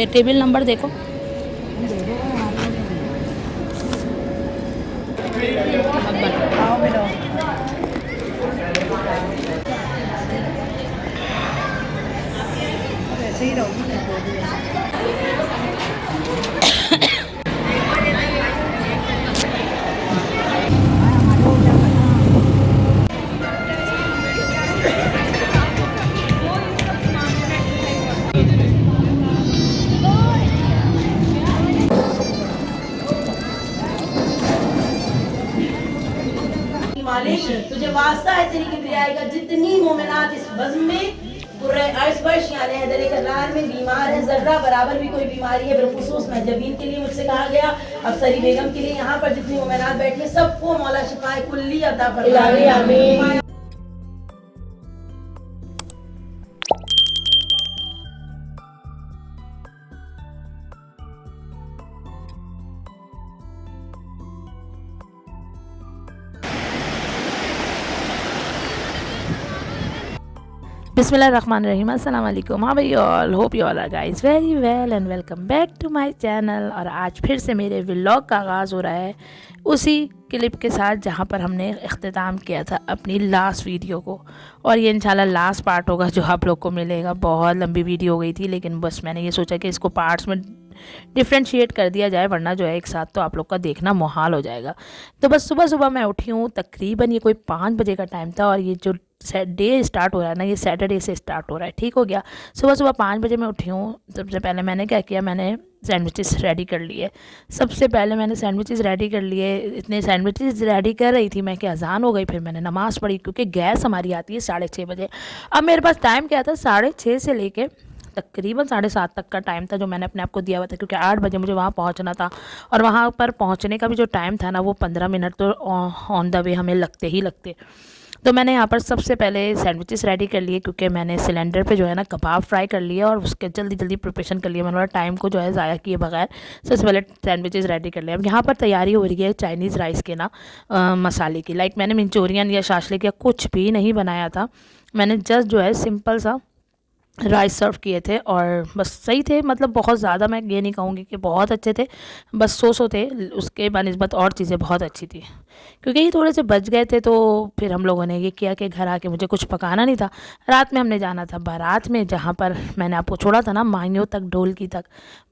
Table number देखो। ऐसे ही रहोगी। मालिक तुझे वास्ता है तेरी किबरियाई का, जितनी मोमिनात इस बज़्म में में बीमार है, जर्रा बराबर भी कोई बीमारी है, बिलखुसूस महजबीन के लिए मुझसे कहा गया, अफसरी बेगम के लिए, यहाँ पर जितनी मोमिनात बैठी है सबको मौला शिफाए कुल्ली अता फरमाए, आमीन। बिस्मिल्लाहिर्रहमानिर्रहीम, अस्सलाम वालेकुम। हाँ भाई, all hope you all are guys very well and welcome back to my channel. और आज फिर से मेरे व्लॉग का आगाज़ हो रहा है उसी क्लिप के साथ जहाँ पर हमने इख्तिताम किया था अपनी लास्ट वीडियो को। और ये इंशाल्लाह लास्ट पार्ट होगा जो आप लोग को मिलेगा। बहुत लंबी वीडियो हो गई थी, लेकिन बस मैंने ये सोचा कि इसको पार्ट्स में डिफ्रेंशिएट कर दिया जाए, वरना जो है एक साथ तो आप लोग का देखना मुहाल हो जाएगा। तो बस सुबह सुबह मैं उठी हूँ, तकरीबन ये कोई 5 बजे का टाइम था। और ये जो डे स्टार्ट हो रहा है ना, ये सैटरडे से स्टार्ट हो रहा है, ठीक हो गया। सुबह सुबह 5 बजे मैं उठी हूँ। सबसे पहले मैंने क्या किया, मैंने सैंडविचेस रेडी कर लिए। सबसे पहले मैंने सैंडविचेस रेडी कर लिए। इतने सैंडविचेस रेडी कर रही थी मैं कि अजान हो गई। फिर मैंने नमाज़ पढ़ी, क्योंकि गैस हमारी आती है 6:30 बजे। अब मेरे पास टाइम क्या था, 6:30 से लेके तकरीबन 7:30 तक का टाइम था जो मैंने अपने आप को दिया हुआ था, क्योंकि 8 बजे मुझे वहाँ पहुँचना था। और वहाँ पर पहुँचने का भी जो टाइम था ना, वो 15 मिनट तो ऑन द वे हमें लगते ही लगते। तो मैंने यहाँ पर सबसे पहले सैंडविचेस रेडी कर लिए, क्योंकि मैंने सिलेंडर पे जो है ना कबाब फ्राई कर लिया और उसके जल्दी जल्दी प्रिपरेशन कर लिया। मैंने टाइम को जो है ज़ाया किए बगैर सबसे पहले सैंडविचेस रेडी कर लिया। अब यहाँ पर तैयारी हो रही है चाइनीज़ राइस के ना मसाले की। लाइक मैंने मंचूरियन या शाशलिक या कुछ भी नहीं बनाया था। मैंने जस्ट जो है सिंपल सा राइस सर्व किए थे और बस सही थे। मतलब बहुत ज़्यादा मैं ये नहीं कहूँगी कि बहुत अच्छे थे, बस सो थे। उसके बनस्बत और चीज़ें बहुत अच्छी थी, क्योंकि ये थोड़े से बच गए थे। तो फिर हम लोगों ने ये किया कि घर आके मुझे कुछ पकाना नहीं था। रात में हमने जाना था बारात में, जहाँ पर मैंने आपको छोड़ा था ना, माइयों तक, ढोलकी तक।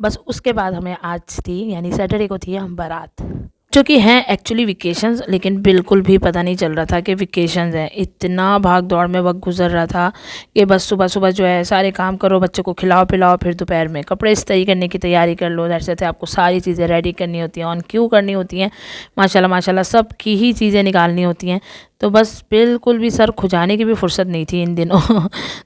बस उसके बाद हमें आज थी, यानी सैटरडे को थी हम बारात, जो कि हैं एक्चुअली वेकेशंस। लेकिन बिल्कुल भी पता नहीं चल रहा था कि वेकेशंस हैं। इतना भाग दौड़ में वक्त गुजर रहा था कि बस सुबह सुबह जो है सारे काम करो, बच्चों को खिलाओ पिलाओ, फिर दोपहर में कपड़े इस्त्री करने की तैयारी कर लो। जैसे थे आपको सारी चीज़ें रेडी करनी होती हैं, ऑन क्यू करनी होती हैं। माशाल्लाह माशाल्लाह सब की ही चीज़ें निकालनी होती हैं। तो बस बिल्कुल भी सर खुजाने की भी फुर्सत नहीं थी इन दिनों।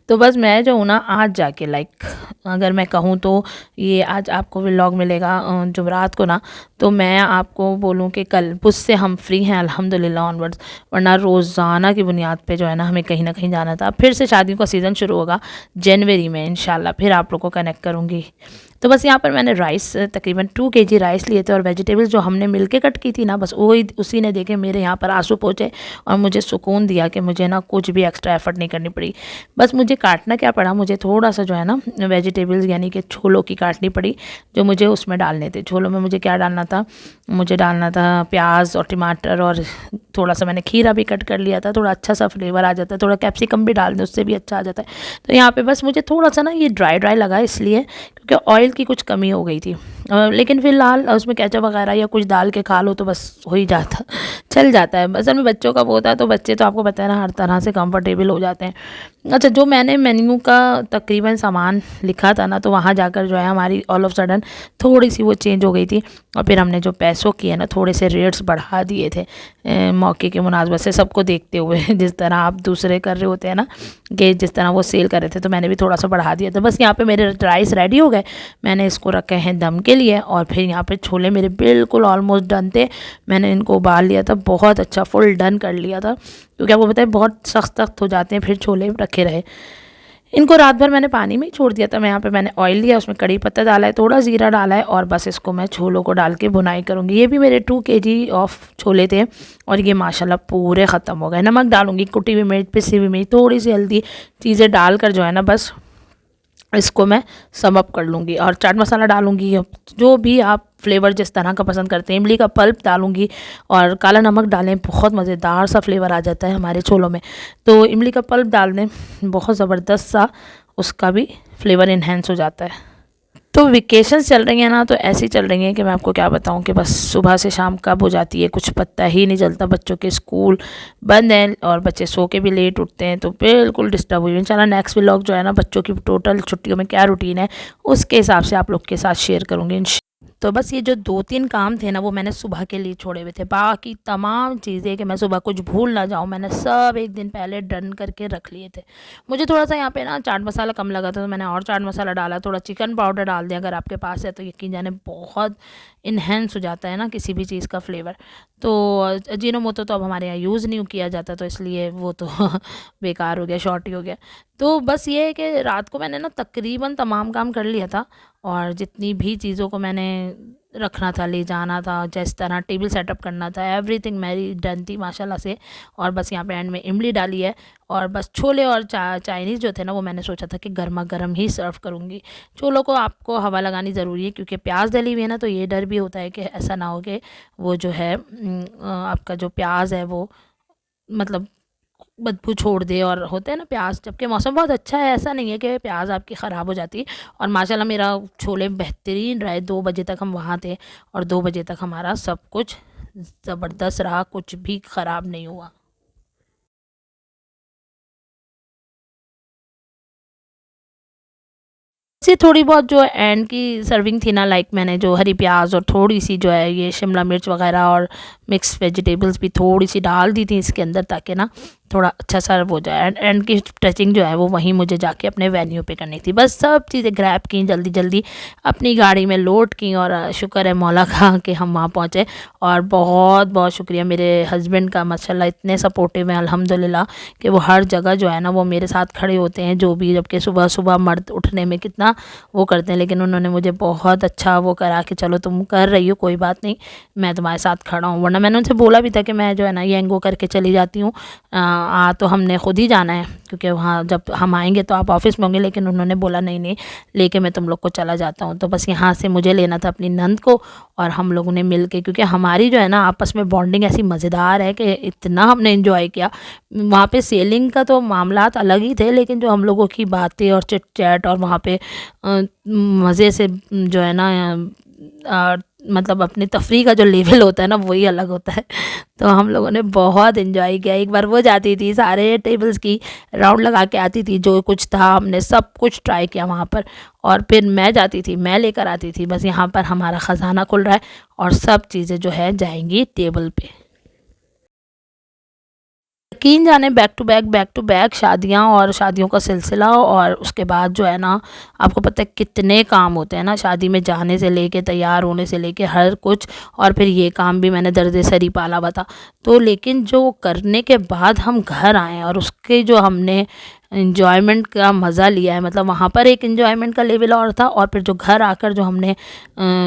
तो बस मैं जो हूँ ना, आज जाके लाइक अगर मैं कहूँ तो ये आज आपको व्लॉग मिलेगा जुमरात को ना। तो मैं आपको बोलूँ कि कल से हम फ्री हैं अल्हम्दुलिल्लाह ऑनवर्ड्स। वरना रोज़ाना की बुनियाद पे जो है ना हमें कहीं ना कहीं जाना था। फिर से शादियों का सीज़न शुरू होगा जनवरी में इंशाल्लाह, फिर आप लोग को कनेक्ट करूँगी। तो बस यहाँ पर मैंने राइस तकरीबन 2 kg राइस लिए थे, और वेजिटेबल्स जो हमने मिलके कट की थी ना, बस वही उसी ने देखे मेरे यहाँ पर आंसू पहुँचे और मुझे सुकून दिया कि मुझे ना कुछ भी एक्स्ट्रा एफर्ट नहीं करनी पड़ी। बस मुझे काटना क्या पड़ा, मुझे थोड़ा सा जो है ना वेजिटेबल्स यानी कि छोलों की काटनी पड़ी, जो मुझे उसमें डालने थे। छोलों में मुझे क्या डालना था, मुझे डालना था प्याज और टमाटर, और थोड़ा सा मैंने खीरा भी कट कर लिया था। थोड़ा अच्छा सा फ्लेवर आ जाता है। थोड़ा कैप्सिकम भी डाल दें, उससे भी अच्छा आ जाता है। तो यहाँ पे बस मुझे थोड़ा सा ना ये ड्राई ड्राई लगा, इसलिए क्योंकि ऑयल की कुछ कमी हो गई थी। लेकिन फ़िलहाल उसमें केचप वगैरह या कुछ डाल के खा लो तो बस हो ही जाता, चल जाता है। असल में बच्चों का वो होता है, तो बच्चे तो आपको पता है ना हर तरह से कंफर्टेबल हो जाते हैं। अच्छा, जो मैंने मेन्यू का तकरीबन सामान लिखा था ना, तो वहाँ जाकर जो है हमारी ऑल ऑफ सडन थोड़ी सी वो चेंज हो गई थी। और फिर हमने जो पैसों की है ना, थोड़े से रेट्स बढ़ा दिए थे मौके के मुनासबत से, सबको देखते हुए। जिस तरह आप दूसरे कर रहे होते हैं ना, कि जिस तरह वो सेल कर रहे थे, तो मैंने भी थोड़ा सा बढ़ा दिया था। बस यहाँ पे मेरे राइस रेडी हो गए, मैंने इसको रखे हैं दम के लिए। और फिर यहाँ पे छोले मेरे बिल्कुल ऑलमोस्ट डन थे। मैंने इनको उबाल लिया था, बहुत अच्छा फुल डन कर लिया था, क्योंकि आपको पता है बहुत सख्त हो जाते हैं फिर छोले रखे रहे। इनको रात भर मैंने पानी में ही छोड़ दिया था। मैं यहाँ पे मैंने ऑयल लिया, उसमें कड़ी पत्ता डाला है, थोड़ा ज़ीरा डाला है, और बस इसको मैं छोलों को डाल के भुनाई करूँगी। ये भी मेरे 2 kg ऑफ छोले थे, और ये माशाल्लाह पूरे ख़त्म हो गए। नमक डालूँगी, कुटी हुई मिर्च, पिसी हुई मिर्च, थोड़ी सी हल्दी, चीज़ें डालकर जो है ना बस इसको मैं सम अप कर लूँगी और चाट मसाला डालूँगी, जो भी आप फ्लेवर जिस तरह का पसंद करते हैं। इमली का पल्प डालूँगी और काला नमक डालें, बहुत मज़ेदार सा फ्लेवर आ जाता है हमारे छोलों में। तो इमली का पल्प डाल दें, बहुत ज़बरदस्त सा उसका भी फ्लेवर इन्हेंस हो जाता है। तो वेकेशंस चल रही हैं ना, तो ऐसी चल रही हैं कि मैं आपको क्या बताऊं कि बस सुबह से शाम कब हो जाती है कुछ पता ही नहीं चलता। बच्चों के स्कूल बंद हैं और बच्चे सो के भी लेट उठते हैं, तो बिल्कुल डिस्टर्ब हुई। इंशाल्लाह नेक्स्ट व्लॉग जो है ना, बच्चों की टोटल छुट्टियों में क्या रूटीन है उसके हिसाब से आप लोग के साथ शेयर करूँगी। तो बस ये जो 2-3 काम थे ना, वो मैंने सुबह के लिए छोड़े हुए थे। बाकी तमाम चीज़ें कि मैं सुबह कुछ भूल ना जाऊँ, मैंने सब एक दिन पहले डन करके रख लिए थे। मुझे थोड़ा-सा यहाँ पे ना चाट मसाला कम लगा था, तो मैंने और चाट मसाला डाला, थोड़ा चिकन पाउडर डाल दिया अगर आपके पास है, तो यकीन जाने बहुत इन्हेंस हो जाता है ना किसी भी चीज़ का फ्लेवर। तो अजीनोमोटो तो अब हमारे यहाँ यूज़ नहीं किया जाता, तो इसलिए वो तो बेकार हो गया, शॉर्ट ही हो गया। तो बस ये है कि रात को मैंने ना तकरीबन तमाम काम कर लिया था और जितनी भी चीज़ों को मैंने रखना था, ले जाना था, जिस तरह टेबल सेटअप करना था, एवरीथिंग मेरी डन थी माशाल्लाह से। और बस यहाँ पे एंड में इमली डाली है और बस छोले और चाइनीज़ जो थे ना, वो मैंने सोचा था कि गर्मा गर्म ही सर्व करूँगी। छोलों को आपको हवा लगानी ज़रूरी है, क्योंकि प्याज डली हुई है ना, तो ये डर भी होता है कि ऐसा ना हो कि वो जो है आपका जो प्याज है वो मतलब बदबू छोड़ दे। और होते हैं ना प्याज, जबकि मौसम बहुत अच्छा है, ऐसा नहीं है कि प्याज आपकी ख़राब हो जाती है। और माशाल्लाह मेरा छोले बेहतरीन रहे, 2 बजे तक हम वहाँ थे और 2 बजे तक हमारा सब कुछ ज़बरदस्त रहा, कुछ भी ख़राब नहीं हुआ। से थोड़ी बहुत जो एंड की सर्विंग थी ना, लाइक मैंने जो हरी प्याज और थोड़ी सी जो है ये शिमला मिर्च वगैरह और मिक्स वेजिटेबल्स भी थोड़ी सी डाल दी थी इसके अंदर, ताकि ना थोड़ा अच्छा सर्व हो जाए। एंड की टचिंग जो है वो वहीं मुझे जाके अपने वेन्यू पे करनी थी। बस सब चीज़ें ग्रैब की, जल्दी जल्दी अपनी गाड़ी में लोड की और शुक्र है मौला का कि हम वहाँ पहुँचे। और बहुत बहुत शुक्रिया मेरे हस्बैंड का, माशाल्लाह इतने सपोर्टिव हैं अल्हम्दुलिल्लाह कि वो हर जगह जो है ना वो मेरे साथ खड़े होते हैं, जो भी, जबकि सुबह सुबह मर्द उठने में कितना वो करते हैं, लेकिन उन्होंने मुझे बहुत अच्छा वो करा कि चलो तुम कर रही हो, कोई बात नहीं, मैं तुम्हारे साथ खड़ा हूँ। वरना मैंने उनसे बोला भी था कि मैं जो है ना येंगो करके चली जाती हूँ, तो हमने ख़ुद ही जाना है, क्योंकि वहाँ जब हम आएंगे तो आप ऑफ़िस में होंगे। लेकिन उन्होंने बोला नहीं नहीं, लेके मैं तुम लोग को चला जाता हूँ। तो बस यहाँ से मुझे लेना था अपनी नंद को, और हम लोगों ने मिल के, क्योंकि हमारी जो है ना आपस में बॉन्डिंग ऐसी मज़ेदार है कि इतना हमने इन्जॉय किया। वहाँ पे सेलिंग का तो मामलात अलग ही थे, लेकिन जो हम लोगों की बातें और चिट चैट और वहाँ पे मज़े से जो है ना मतलब अपनी तफरीह का जो लेवल होता है ना, वही अलग होता है। तो हम लोगों ने बहुत इन्जॉय किया। एक बार वो जाती थी, सारे टेबल्स की राउंड लगा के आती थी, जो कुछ था हमने सब कुछ ट्राई किया वहाँ पर। और फिर मैं जाती थी, मैं लेकर आती थी। बस यहाँ पर हमारा ख़जाना खुल रहा है और सब चीज़ें जो है जाएंगी टेबल पे। यकीन जाने बैक टू बैक शादियाँ और शादियों का सिलसिला, और उसके बाद जो है ना आपको पता है कितने काम होते हैं ना, शादी में जाने से लेके तैयार होने से लेके हर कुछ। और फिर ये काम भी मैंने दर्द सरी पाला हुआ था। तो लेकिन जो करने के बाद हम घर आए और उसके जो हमने इन्जॉयमेंट का मज़ा लिया है, मतलब वहाँ पर एक इन्जॉयमेंट का लेवल और था, और फिर जो घर आकर जो हमने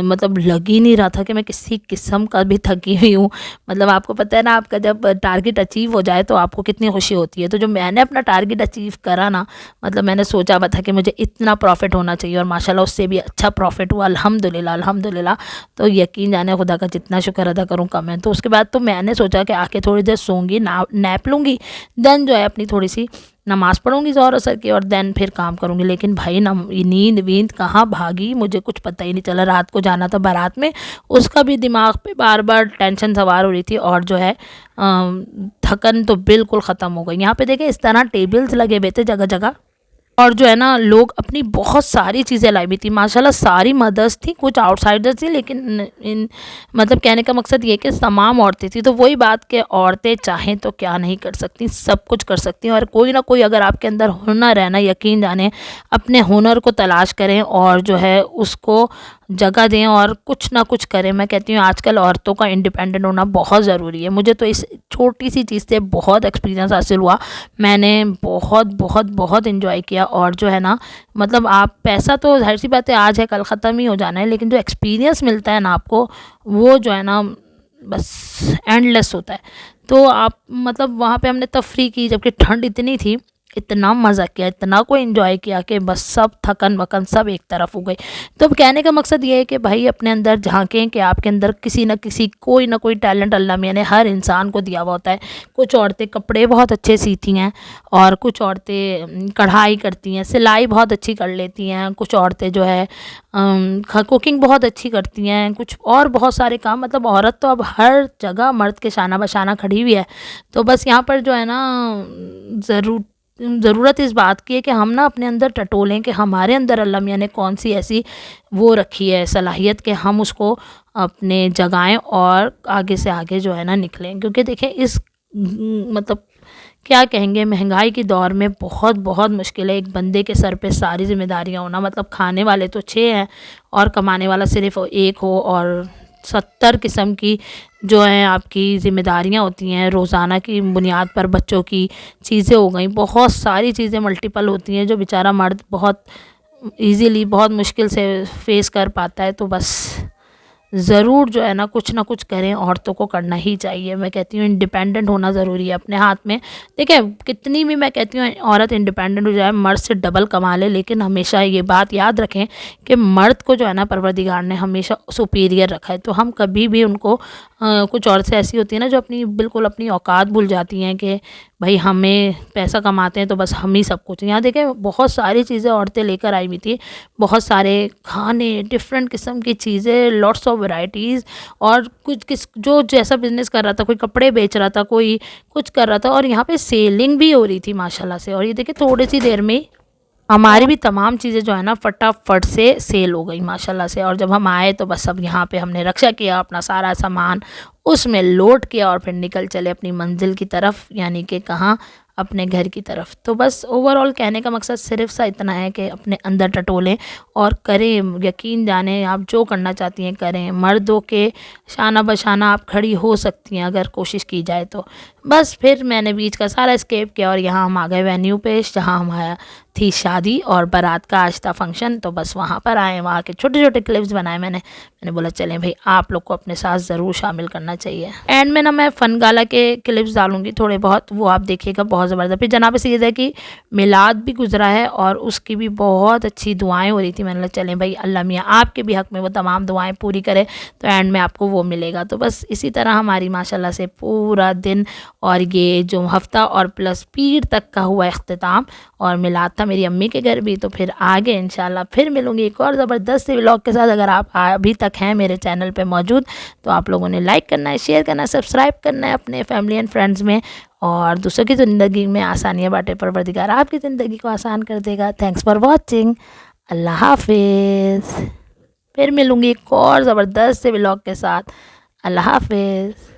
मतलब लग ही नहीं रहा था कि मैं किसी किस्म का भी थकी हुई हूँ। मतलब आपको पता है ना, आपका जब टारगेट अचीव हो जाए तो आपको कितनी खुशी होती है। तो जो मैंने अपना टारगेट अचीव करा ना, मतलब मैंने सोचा हुआ था कि मुझे इतना प्रॉफिट होना चाहिए, और माशाल्लाह उससे भी अच्छा प्रॉफिट हुआ, अल्हम्दुलिल्लाह अल्हम्दुलिल्लाह। तो यकीन जाने खुदा का जितना शुक्र अदा करूँ कम है। तो उसके बाद तो मैंने सोचा कि आके थोड़ी देर सोऊंगी, नैप लूँगी, देन जो है अपनी थोड़ी सी नमाज़ पढ़ूंगी ज़ोर असर की, और देन फिर काम करूंगी। लेकिन भाई नींद वींद कहाँ भागी, मुझे कुछ पता ही नहीं चला। रात को जाना था बारात में, उसका भी दिमाग पे बार बार टेंशन सवार हो रही थी, और जो है थकन तो बिल्कुल ख़त्म हो गई। यहाँ पे देखें इस तरह टेबल्स लगे हुए थे जगह जगह, और जो है ना लोग अपनी बहुत सारी चीज़ें लाई हुई थी। माशाल्लाह सारी मदर्स थी, कुछ आउटसाइडर्स थी, लेकिन इन मतलब कहने का मकसद ये कि तमाम औरतें थी। तो वही बात कि औरतें चाहें तो क्या नहीं कर सकती, सब कुछ कर सकती हैं। और कोई ना कोई अगर आपके अंदर हुनर है ना, यकीन जाने अपने हुनर को तलाश करें और जो है उसको जगह दें और कुछ ना कुछ करें। मैं कहती हूँ आजकल औरतों का इंडिपेंडेंट होना बहुत ज़रूरी है। मुझे तो इस छोटी सी चीज़ से बहुत एक्सपीरियंस हासिल हुआ। मैंने बहुत बहुत बहुत इन्जॉय किया, और जो है ना मतलब आप पैसा तो ज़ाहिर सी बात है आज है कल ख़त्म ही हो जाना है, लेकिन जो एक्सपीरियंस मिलता है ना आपको, वो जो है ना बस एंडलेस होता है। तो आप मतलब वहाँ पे हमने तफरी की, जबकि ठंड इतनी थी इतना मज़ा किया, इतना को एंजॉय किया कि बस सब थकन वकन सब एक तरफ हो गई। तो अब कहने का मकसद ये है कि भाई अपने अंदर झांकें कि आपके अंदर किसी न किसी कोई ना कोई टैलेंट अल्लाह मियां ने हर इंसान को दिया हुआ होता है। कुछ औरतें कपड़े बहुत अच्छे सीती हैं और कुछ औरतें कढ़ाई करती हैं, सिलाई बहुत अच्छी कर लेती हैं, कुछ औरतें जो है कुकिंग बहुत अच्छी करती हैं, कुछ और बहुत सारे काम। मतलब औरत तो अब हर जगह मर्द के शाना बशाना खड़ी हुई है। तो बस यहाँ पर जो है ना ज़रूरत इस बात की है कि हम ना अपने अंदर टटोलें कि हमारे अंदर अल्लाह मियां ने कौन सी ऐसी वो रखी है सलाहियत कि हम उसको अपने जगाएं और आगे से आगे जो है ना निकलें। क्योंकि देखें इस मतलब क्या कहेंगे, महंगाई के दौर में बहुत बहुत मुश्किल है एक बंदे के सर पे सारी जिम्मेदारियां होना। मतलब खाने वाले तो 6 हैं और कमाने वाला सिर्फ एक हो, और 70 किस्म की जो है आपकी ज़िम्मेदारियां होती हैं रोज़ाना की बुनियाद पर। बच्चों की चीज़ें हो गई, बहुत सारी चीज़ें मल्टीपल होती हैं जो बेचारा मर्द बहुत इजीली बहुत मुश्किल से फेस कर पाता है। तो बस ज़रूर जो है ना कुछ करें, औरतों को करना ही चाहिए। मैं कहती हूँ इंडिपेंडेंट होना ज़रूरी है अपने हाथ में। देखिए कितनी भी मैं कहती हूँ औरत इंडिपेंडेंट हो जाए, मर्द से डबल कमा ले, लेकिन हमेशा ये बात याद रखें कि मर्द को जो है ना परवरदिगार ने हमेशा सुपीरियर रखा है। तो हम कभी भी उनको कुछ औरतें ऐसी होती हैं ना जो बिल्कुल अपनी औकात भूल जाती हैं कि भाई हमें पैसा कमाते हैं तो बस हम ही सब कुछ। यहाँ देखें बहुत सारी चीज़ें औरतें लेकर आई हुई थी, बहुत सारे खाने, डिफरेंट किस्म की चीज़ें, लॉट्स ऑफ वैरायटीज़। और कुछ जो जैसा बिज़नेस कर रहा था, कोई कपड़े बेच रहा था, कोई कुछ कर रहा था, और यहाँ पे सेलिंग भी हो रही थी माशाल्लाह से। और ये देखिए थोड़ी सी देर में हमारी भी तमाम चीज़ें जो है ना फटाफट से सेल हो गई माशाल्लाह से। और जब हम आए तो बस अब यहाँ पे हमने रक्षा किया, अपना सारा सामान उसमें लोड किया और फिर निकल चले अपनी मंजिल की तरफ, यानी कि कहाँ, अपने घर की तरफ। तो बस ओवरऑल कहने का मकसद सिर्फ सा इतना है कि अपने अंदर टटोलें और करें। यकीन जाने आप जो करना चाहती हैं करें। मर्दों के शाना बशाना आप खड़ी हो सकती हैं अगर कोशिश की जाए तो। बस फिर मैंने बीच का सारा स्केप किया और यहाँ हम आ गए वेन्यू पे, जहाँ हमारा थी शादी और बारात का आज था फंक्शन। तो बस वहाँ पर आए, वहाँ के छोटे छोटे क्लिप्स बनाए मैंने बोला चलें भाई आप लोग को अपने साथ ज़रूर शामिल करना चाहिए। एंड में ना मैं फ़न गाला के क्लिप्स डालूंगी थोड़े बहुत, वो आप देखिएगा, बहुत ज़बरदस्त। फिर जनाब सैयदा की मिलाद भी गुजरा है और उसकी भी बहुत अच्छी दुआएं हो रही थी। मैंने बोला चलें भाई अल्लाह मियाँ आपके भी हक़ में वो तमाम दुआएं पूरी करे, तो एंड में आपको वो मिलेगा। तो बस इसी तरह हमारी माशाल्लाह से पूरा दिन और ये जो हफ़्ता और प्लस पीर तक का हुआ इख्तिताम, और मिलाद था मेरी अम्मी के घर भी। तो फिर आगे इंशाल्लाह फिर मिलूँगी एक और ज़बरदस्त से व्लॉग के साथ। अगर आप अभी तक हैं मेरे चैनल पे मौजूद तो आप लोगों ने लाइक करना है, शेयर करना है, सब्सक्राइब करना है अपने फैमिली एंड फ्रेंड्स में, और दूसरों की ज़िंदगी में आसानियाँ बांटे। परवरदिगार आपकी ज़िंदगी को आसान कर देगा। Thanks for watching. अल्लाह हाफिज़। फिर मिलूँगी एक और ज़बरदस्त से व्लॉग के साथ। अल्लाह हाफिज़।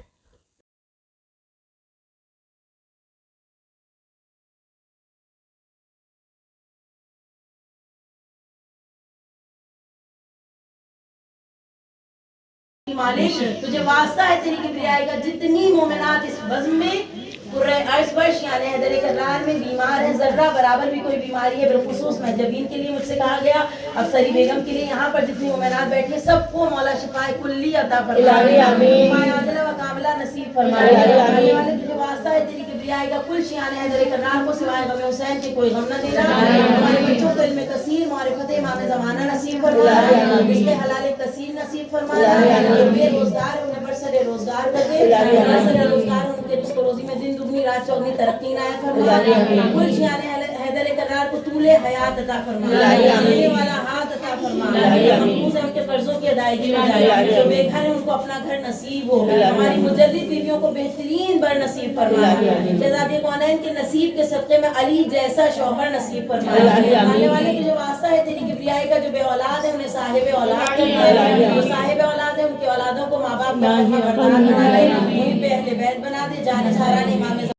मालिक तुझे वास्ता है तेरी किबरियाई का, जितनी मोमिनात इस बज़्म में यानी हैदर करार में बीमार है, जर्रा बराबर भी कोई बीमारी है, बिलखुसूस महजबीन के लिए मुझसे कहा गया, अफसरी बेगम के लिए, यहाँ पर जितनी मोमिनात बैठी है सबको मौला शिफाए कुल्ली अता फरमाए, आमिन व कामिला नसीब फरमाए। वाले तुझे वास्ता है तेरी किबरियाई का, कुल शियाने हैदर करार को सिवाय गम हुसैन के कोई गम न देना। हमारे बच्चों को इल्म कसीर मारिफत इमाम ज़माना नसीब फरमाए, इसके हलाल कसीर नसीब फरमाए। बेरोजगार उन्हें बरसरे रोजगार कर दे, बरसरे रोजगार उनके जिसको रोजी में दिन दुगनी रात चौगनी तरक्की इनायत फरमाए। कुल शियाने हैदर करार को तूले हयात अता फरमाए, देने वाला हाथ अता फरमाए, हमसे उनके कर्जों की अदायगी हो जाए, जो बेघर है उनको अपना घर नसीब हो, हमारी मुजद्दिद बीवियों को बेहतरीन बर नसीब फरमाए, शहजादे कौनैन के नसीब के सदक़े में अली जैसा शौहर नसीब फरमाए। आने वाले की जो वास्ता है तेरी किबरियाई का, जो बे औलाद है उन्हें साहिब औलाद कर दे, जो साहिब औलाद है उनके औलादों को माँ बाप पे अहले बैत बना दे, जाने सारा इमाम